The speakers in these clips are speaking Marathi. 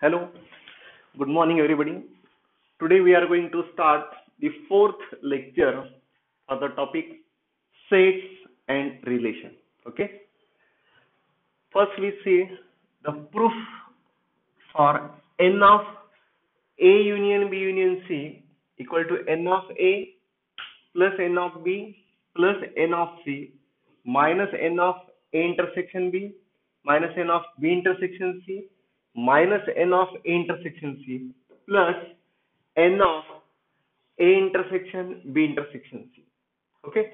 Hello, good morning everybody. Today we are going to start the fourth lecture of the topic sets and relation. Okay, first we see the proof for n of A union B union C equal to n of A plus n of B plus n of C minus n of A intersection B minus n of B intersection C minus n of A intersection C plus n of A intersection B intersection C. Okay.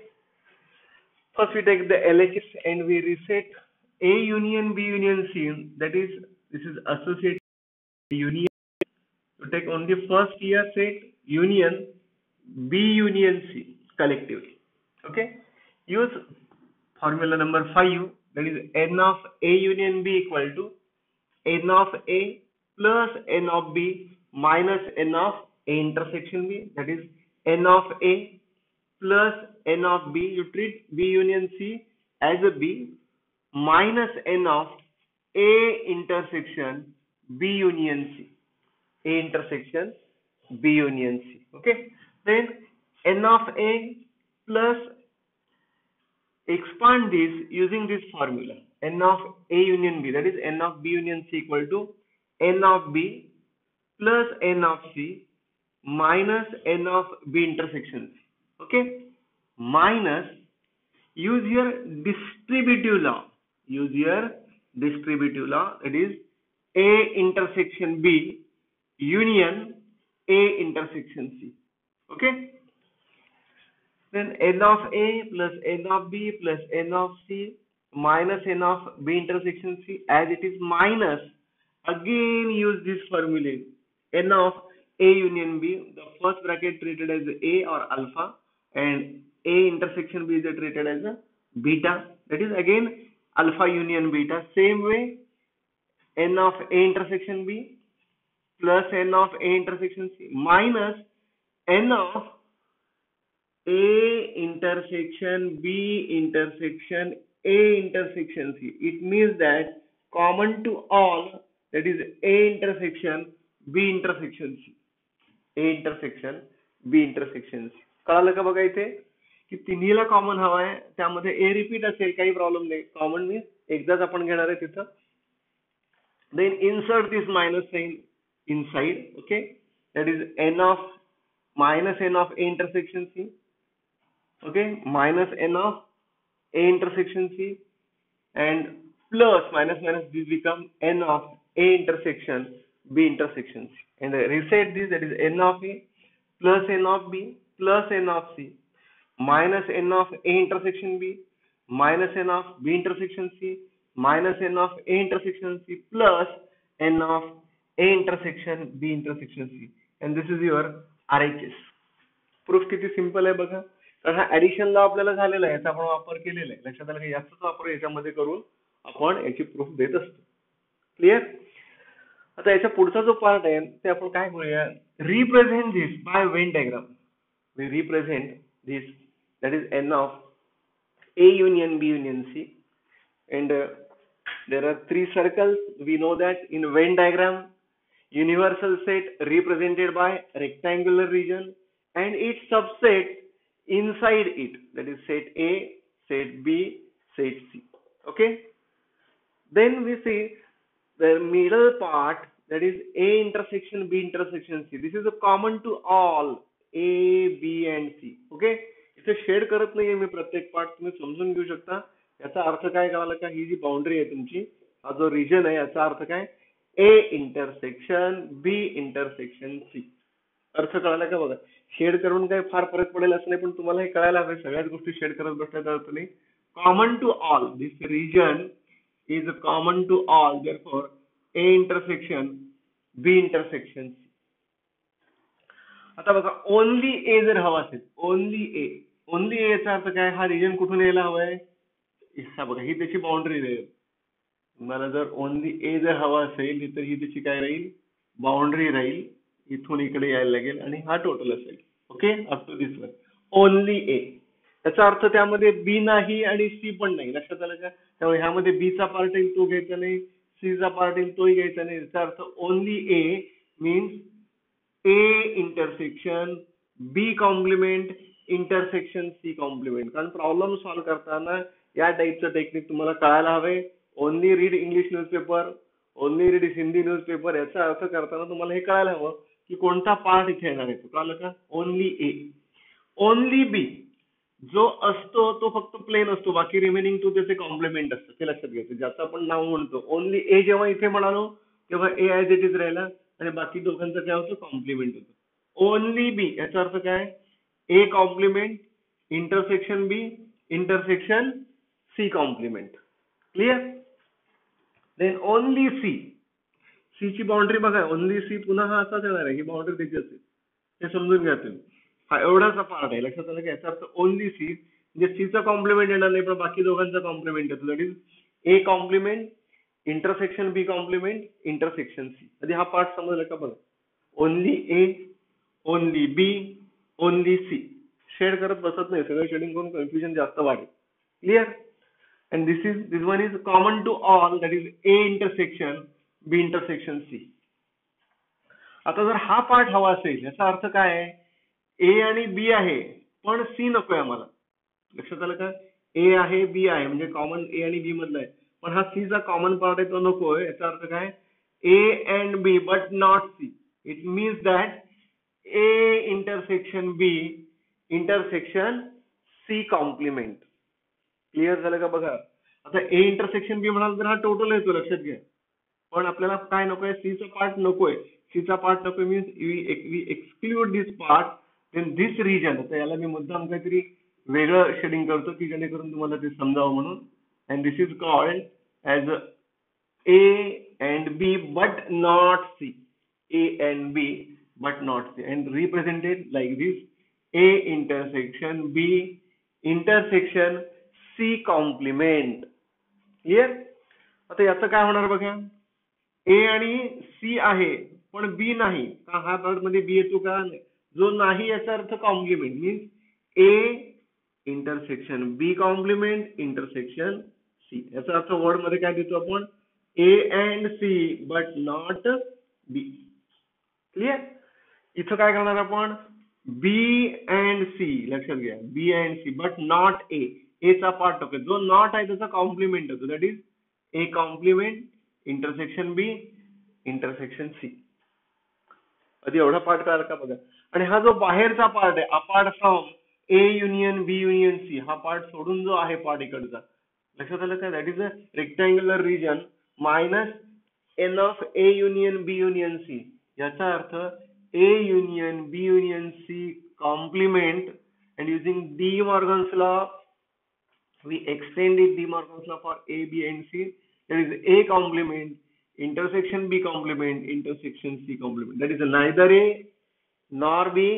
First we take the LHS and we reset A union B union C, that is this is associated union. You take only first year set union B union C collectively. Okay. Use formula number 5, that is n of A union B equal to n of A plus n of B minus n of A intersection B, that is n of A plus n of B. You treat B union C as a B minus n of A intersection B union C. A intersection B union C. Okay. Then n of A plus, expand this using this formula, n of A union B, that is n of B union C equal to n of B plus n of C minus n of B intersection C. Okay, minus, use your distributive law, that is A intersection B union A intersection C. Okay, then n of A plus n of B plus n of C minus n of B intersection C, as it is minus, again use this formula, n of A union B, the first bracket treated as A or alpha and A intersection B is treated as a beta, that is again alpha union beta. Same way, n of A intersection B plus n of A intersection C minus n of A intersection B intersection A intersection C. It means that common to all, that is A intersection B intersection C. A intersection B intersection C. कळालं का बघा इथे की तिन्हीला कॉमन हवा आहे, त्यामध्ये A रिपीट असेल काही प्रॉब्लेम नाही, कॉमन मीन्स एकदाच आपण घेणार आहे तिथं. Then insert this minus sign inside. Okay, that is n of minus n of A intersection C. Okay, minus n of A intersection C and plus minus this become n of A intersection B intersection C, and reset this, that is n of A plus n of B plus n of C minus n of A intersection B minus n of B intersection C minus n of A intersection C plus n of A intersection B intersection C, and this is your RHS. Proof किती सिंपल आहे बघा, कारण हा ऍडिशन लॉ आपल्याला झालेला आहे, याचा आपण वापर केलेला आहे. लक्षात आलं की याचाच वापर याच्यामध्ये करून आपण याची प्रूफ देत असतो. क्लिअर. आता याचा पुढचा जो पार्ट आहे ते आपण काय करूया, represent this by Venn diagram. We represent this, that is n of A union B union C, and there are three circles. We know that in Venn diagram, universal set represented by rectangular region and its subset inside it, that is set A, set B, set C. Okay, then we see the middle part, that is A intersection B intersection C. This is a common to all A, B and C. Okay, इथे शेड करत नाहीये मी प्रत्येक पार्ट, तुम्ही समजून घेऊ शकता. याचा अर्थ काय कळाला का, ही जी बाउंड्री आहे तुमची, हा जो रिजन आहे, याचा अर्थ काय, A intersection B intersection C. अर्थ कळाला का बघा. शेड करून काय फार फरक पडेल असं नाही, पण तुम्हाला हे कळायला हवे, सगळ्याच गोष्टी शेड करत बसण्याचा अर्थ नाही. Common to all, this region is common to all, therefore A intersection B intersection C. आता बघा, ओनली ए जर हवा असेल, ओनली ए याचा अर्थ काय, हा रिजन कुठून यायला हवाय, बघा ही त्याची बाउंड्री राहील. मला जर ओनली ए जर हवा असेल तर ही त्याची काय राहील, बाउंड्री राहील, इथून इकडे यायला लागेल आणि हा टोटल असेल. Okay, up to this one only A. त्याचा अर्थ त्यामध्ये बी नाही आणि सी पण नाही. लक्षात आलं का, त्यामुळे ह्यामध्ये बी चा पार्ट येईल तो घ्यायचा नाही, सी चा पार्ट येईल तोही घ्यायचा नाही. याचा अर्थ only A means A intersection B complement intersection C complement. कारण प्रॉब्लेम सॉल्व्ह करताना या टाईपचं टेक्निक तुम्हाला कळायला हवे. Only read English newspaper, only read Hindi newspaper, याचा अर्थ करताना तुम्हाला हे कळायला हवं की कोणता पार्ट इथे येणार आहे. कळलं का? Only A. ओनली बी जो असतो तो फक्त प्लेन असतो, बाकी रिमेनिंग टू त्याचे कॉम्प्लिमेंट असतं. ते लक्षात घ्यायचं. ज्याचं आपण नाव म्हणतो ओनली ए, जेव्हा इथे म्हणालो तेव्हा ए ॲज इट इज राहिला आणि बाकी दोघांचं काय होतं? कॉम्प्लिमेंट होतं. ओनली बी याचा अर्थ काय? A complement intersection B intersection C complement. Clear? Then only C. C ची बाउंड्री बघा. ओनली सी पुन्हा हा असाच येणार आहे. ही बाउंड्री त्याची असेल. हे समजून घ्या तुम्ही. हा एवढाचा पार्ट आहे. लक्षात आलं की याचा अर्थ ओनली सी म्हणजे सीचा कॉम्प्लिमेंट येणार नाही, पण बाकी दोघांचा कॉम्प्लिमेंट येतो. That is A complement intersection B complement intersection C. आधी हा पार्ट समजला का बघा. Only A, only B, only C. Shade करत बसत नाही. सगळं शेडिंग करून कन्फ्युजन जास्त वाढेल. Clear? and this one is common to all, that is A intersection B intersection C. आता जर हा पार्ट हवा असेल याचा अर्थ काय आहे? ए आणि बी आहे पण सी नकोय आम्हाला. लक्षात आलं का? ए आहे बी आहे म्हणजे कॉमन ए आणि बी मधला आहे, पण हा सी चा कॉमन पार्ट आहे तो नकोय. याचा अर्थ काय? A and B but not C. It means that A intersection B intersection C complement. Clear झालं का बघा. आता ए इंटरसेक्शन बी म्हणाल तर हा टोटल येतो. लक्षात घ्या. पण आपल्याला काय नकोय? सी चा पार्ट नकोय. सी चा पार्ट नकोय means we exclude this part then this region. आता याला मी मुद्दाम काहीतरी वेगळं शेडिंग करतो की जेणेकरून तुम्हाला ते समजावं म्हणून. And this is called as A and B but not C. A and B but not C and represented like this. A intersection B intersection C complement. Clear? आता याचं काय होणार बघा. ए आणि सी आहे पण बी नाही का? हा पार्ट मध्ये बी येतो का? जो नाही याचा अर्थ complement means A intersection B complement intersection C. याचा अर्थ वर्ड मध्ये काय देतो आपण? A and C but not B. Clear? इथं काय करणार आपण? B and C. लक्षात घ्या. B and C but not A. A चा पार्ट ओके. जो नॉट आहे त्याचा कॉम्प्लिमेंट होतो. That is A complement intersection B intersection C. आधी एवढा पार्ट कळाला का बघा. आणि हा जो बाहेरचा पार्ट आहे apart from A union B union C, हा पार्ट सोडून जो आहे पार्ट इकडचा, लक्षात आलं का? That is a rectangular region minus n of A union B union C. याचा अर्थ A union B union C complement and using De Morgan's law we extended De Morgan's law for A, B and C. That is A complement intersection B complement intersection C complement. That is neither A nor B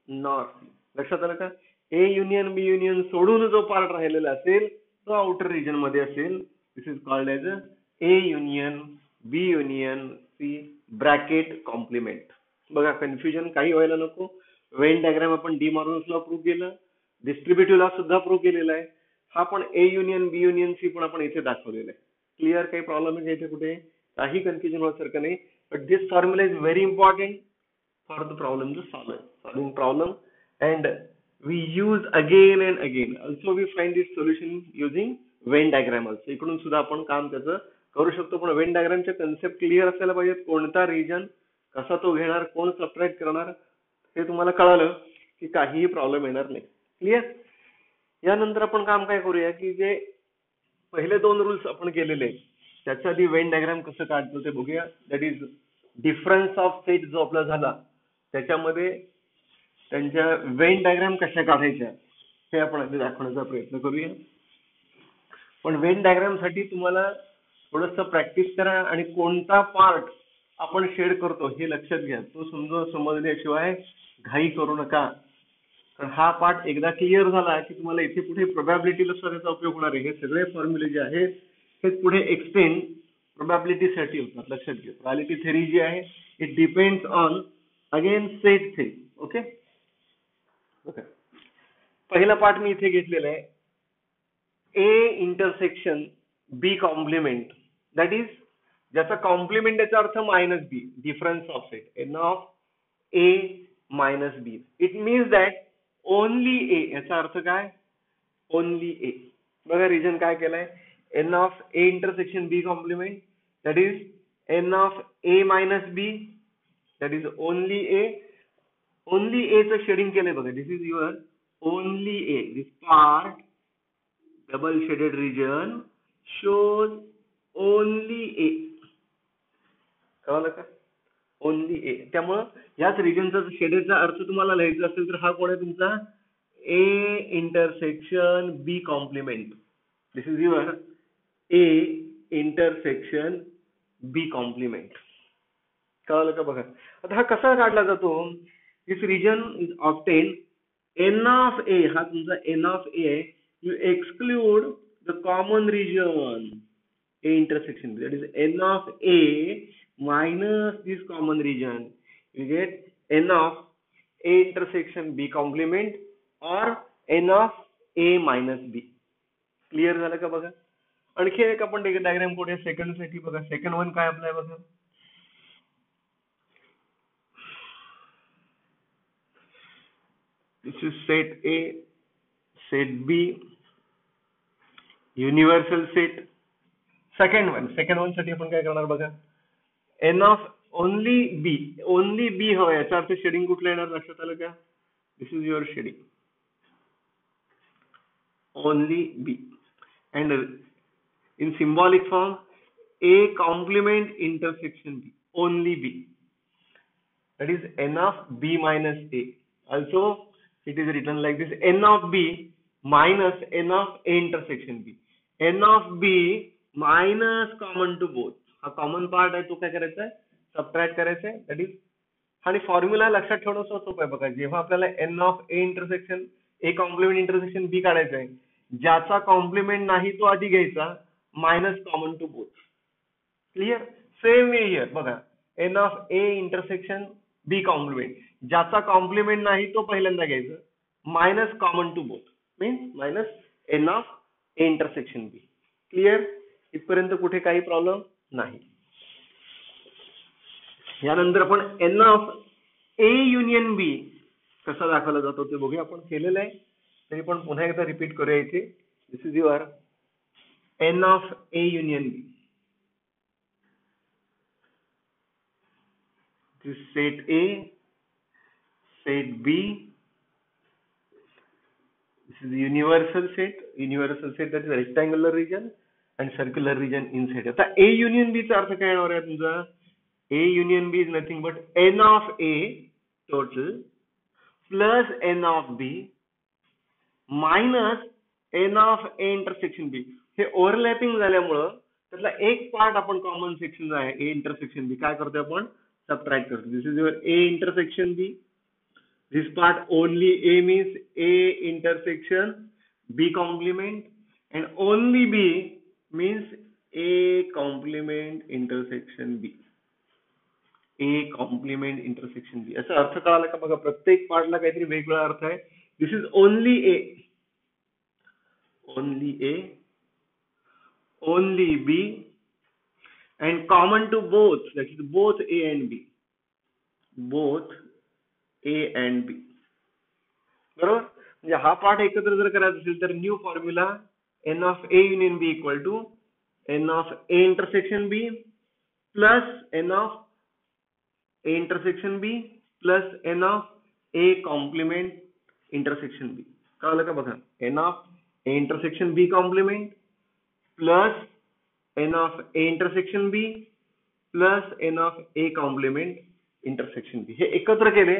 nor C. लक्षात आलं का? A union B union सोडून जो पार्ट राहिलेला असेल तो आउटर रिजन मध्ये असेल. This is called as A union B union C bracket complement. बघा कन्फ्युजन काही व्हायला नको. वेन डायग्राम आपण डी मॉर्गन्स लॉ प्रूव्ह केलं, डिस्ट्रीब्युटिव्ह लॉ सुद्धा प्रूव्ह केलेला आहे. हा पण A union B union C पण आपण इथे दाखवलेला आहे. क्लिअर? काही प्रॉब्लेम आहे इथे कुठे? काही कन्फ्युजन होण्यासारखं नाही. But this formula is very important for the problem to solving problem and we use again and again. Also we find this solution using Venn diagram. Also इकडून सुद्धा आपण काम त्याचं करू शकतो. पण वेन डायग्रामचे कन्सेप्ट क्लिअर असायला पाहिजेत. कोणता रिजन कसा तो घेणार, कोण सबट्रॅक्ट करणार, हे तुम्हाला कळालं की काहीही प्रॉब्लेम येणार नाही. क्लिअर? यानंतर आपण काम काय करूया की जे पहिले दोन रूल्स आपण केलेले त्याच्या आधी वेन डायग्राम कसं काढतो ते बघूया. That is difference of set जो आपला झाला त्याच्यामध्ये त्यांच्या वेन डायग्राम कशा काढायच्या हे आपण आधी दाखवण्याचा प्रयत्न करूया. पण वेन डायग्राम साठी तुम्हाला थोडंसं प्रॅक्टिस करा आणि कोणता पार्ट आपण शेड करतो हे लक्षात घ्या. तो समजल्याशिवाय घाई करू नका. कारण हा पार्ट एकदा क्लिअर झाला की तुम्हाला इथे पुढे प्रोबॅबिलिटीला सुद्धा त्याचा उपयोग होणार आहे. हे सगळे फॉर्म्युले जे आहेत हे पुढे एक्सटेंड प्रोबॅबिलिटीसाठी होतात. लक्षात घ्या. प्रोबॅबिलिटी थेरी जी आहे it depends on again set theory. Okay. Okay. पहिला पार्ट मी इथे घेतलेला आहे. A intersection B complement. That is ज्याचा कॉम्प्लिमेंट याचा अर्थ minus B, difference of set n of A minus B. It means that only A, याचा अर्थ काय, ओनली ए. बघा रिजन काय केलाय, n of A intersection B complement, that is n of A minus B, that is only A. Only ए चं शेडिंग केलंय बघा, this is your only A. This part double shaded region shows only A. कळलं का, ओनली ए. त्यामुळं याच रिजनचा शेडेडचा अर्थ तुम्हाला लिहायचा असेल तर हा कोण आहे तुमचा, A intersection B complement. This is your A intersection B complement. कळलं का बघा. आता हा कसा काढला जातो, this region is obtain n of A, हा तुमचा एन ऑफ ए आहे, you exclude the common region A intersection, that is n of A minus this common region, you get n of A intersection B complement or n of A minus B. Clear झालं का बघा. आणखी एक आपण डायग्राम कोड सेकंड साठी बघा. सेकंड वन काय आपलं बघा, this is set A, set B, universal set. Second one साठी आपण काय करणार बघा, n of only B, only B हवं, याचा अर्थ शेडिंग कुठलं येणार लक्षात आलं का, this is your shading only B. And in symbolic form A complement intersection B, only B, that is n of b minus a. Also it is written like this, n of b minus n of a intersection b, n of b minus common to both. हा कॉमन पार्ट आहे, तो काय करायचा आहे, सबट्रॅक्ट करायचा आहे, दॅट इज. आणि फॉर्म्युला लक्षात ठेवणं सोपं आहे बघा. जेव्हा आपल्याला n of A intersection A complement intersection B काढायचं आहे, ज्याचा कॉम्प्लिमेंट नाही तो आधी घ्यायचा, minus common to both. Clear. Same way here बघा, n of A intersection B complement, ज्याचा कॉम्प्लिमेंट नाही तो पहिल्यांदा घ्यायचा, minus common to both, means minus n of A intersection B. Clear. इथपर्यंत कुठे काही प्रॉब्लेम नाही. यानंतर आपण n of A union B कसा दाखवला जातो ते बघूया. आपण केलेलं आहे तरी पण पुन्हा एकदा रिपीट करूया इथे. This is your n of A union B. This is set A, set B. This is the universal set that is rectangular region and circular region inside. आता A union B चा अर्थ काय येणार आहे तुमचा, A union B is nothing but n of A total plus n of B minus n of A intersection B. हे ओव्हरलॅपिंग झाल्यामुळं त्यातला एक पार्ट आपण कॉमन सेक्शन आहे A intersection B काय करतोय आपण, subtract करतो. This is your A intersection B. This part only A means A intersection B complement, and only B means A complement intersection B. A complement intersection B. याचा अर्थ कळाला का बघा, प्रत्येक पार्टला काहीतरी वेगळा अर्थ आहे. This is only A, only A, only B, and common to both, that is both A and B, both A and B. बरोबर. म्हणजे हा पार्ट एकत्र जर करायचा असेल तर new formula n of A union B equal to n of A intersection B plus n of A intersection B plus n of A complement intersection B. कळलं का बघा, n of A intersection B complement plus n of A intersection B plus n of A complement intersection B. हे एकत्र केले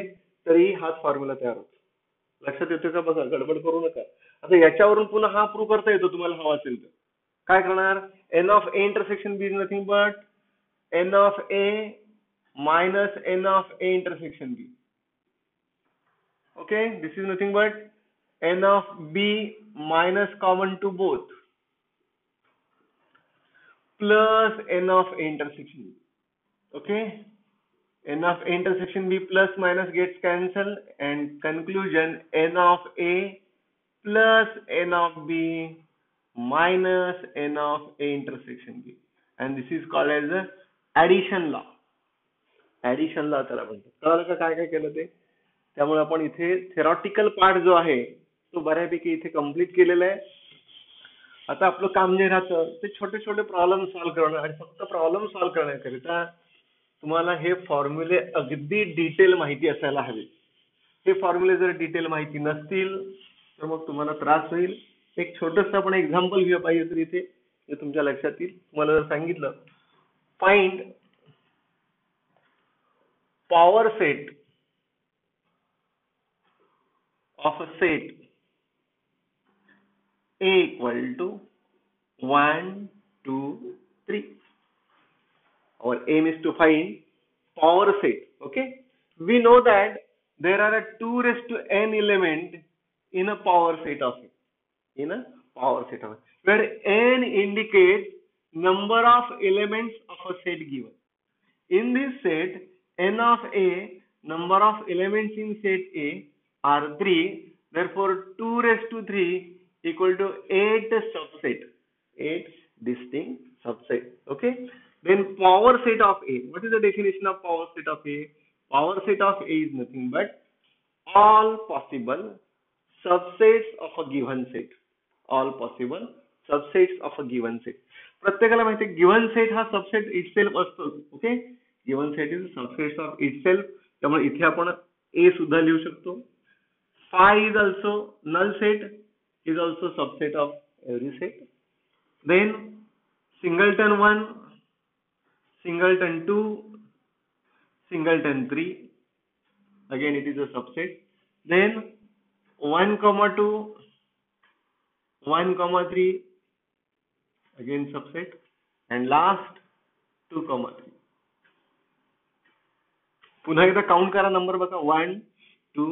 तरी हाच फॉर्म्युला तयार होतो. लक्षात येतो का बघा, गडबड करू नका. आता याच्यावरून पुन्हा हा प्रूव्ह करता येतो तुम्हाला हवा असेल तर. काय करणार, n of A intersection B is nothing but n of A minus n of A intersection B. Okay, this is nothing but n of B minus common to both plus n of A intersection B. Okay, n of A intersection B plus minus gets cancelled, and conclusion n of A plus n of B minus n of A intersection B, and this is called as a addition law. Addition law त्याला म्हणतात. कळलं का काय काय केलं ते? त्यामुळे आपण इथे थेरॉटिकल पार्ट जो आहे तो बऱ्यापैकी इथे कम्प्लीट केलेला आहे. आता आपलं काम जे राहतं ते छोटे छोटे प्रॉब्लेम सॉल्व्ह करणं, आणि फक्त प्रॉब्लेम सॉल्व्ह करण्याकरिता तुम्हाला हे फॉर्म्युले अगदी डिटेल माहिती असायला हवे. हे फॉर्म्युले जर डिटेल माहिती नसतील तर मग तुम्हाला त्रास होईल. एक छोटंसं आपण एक्झाम्पल घेऊ पाहिजे तर इथे जे तुमच्या लक्षात येईल. तुम्हाला जर सांगितलं find power set of a set A equal to 1, 2, 3. Our aim is to find power set. Okay. We know that there are a 2 raised to n element in a power set of it. In a power set of it, where n indicates number of elements of a set given. In this set, n of A, number of elements in set A are 3. Therefore, 2 raised to 3 equal to 8 subset, 8 distinct subset. Okay. Then power set of A. What is the definition of power set of A? Power set of A is nothing but all possible subsets of a given set. All possible subsets of a given set. प्रत्येकाला माहिती आहे गिव्हन सेट हा सबसेट इटसेल्फ असतो. Okay. Given set is subset of itself. त्यामुळे इथे आपण A सुद्धा लिहू शकतो. Phi is also null set, is also subset of every set. Then singleton 1, singleton 2, singleton 3, again it is a subset. Then 1, 2, 1, 3, again subset, and last 2, 3. पुन्हा एकदा काउंट करा नंबर बघा. 1, 2,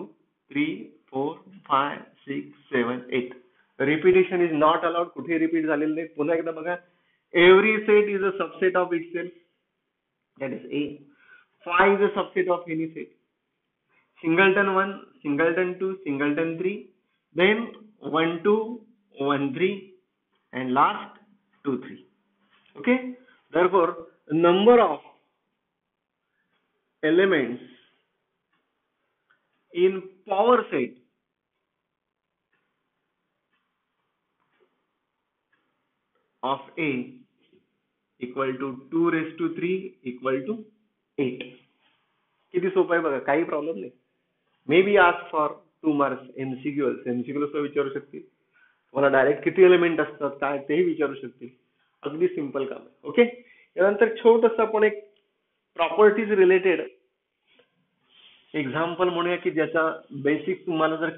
3, 4, 5, 6, 7, 8. Repetition is not allowed. कुठे रिपीट झालेलं नाही. पुन्हा एकदा बघा. Every set is a subset of itself. That is A. Phi is a subset of any set. Singleton 1, singleton 2, singleton 3. Then 1, 2, 1, 3, and last 2, 3. Okay. Therefore, number of elements in power set of A equal to 2 raised to 3 equal to 8. किती सोपं आहे बघा. काही प्रॉब्लेम नाही. May be ask for 2 marks MCQ. MCQ सुद्धा विचारू शकतील. मला डायरेक्ट किती एलिमेंट असतात काय तेही विचारू शकतील. अगदी सिंपल काम आहे. ओके. यानंतर छोटंसं आपण एक प्रॉपर्टीज रिलेटेड एक्झाम्पल म्हणूया की ज्याचा बेसिक तुम्हाला जर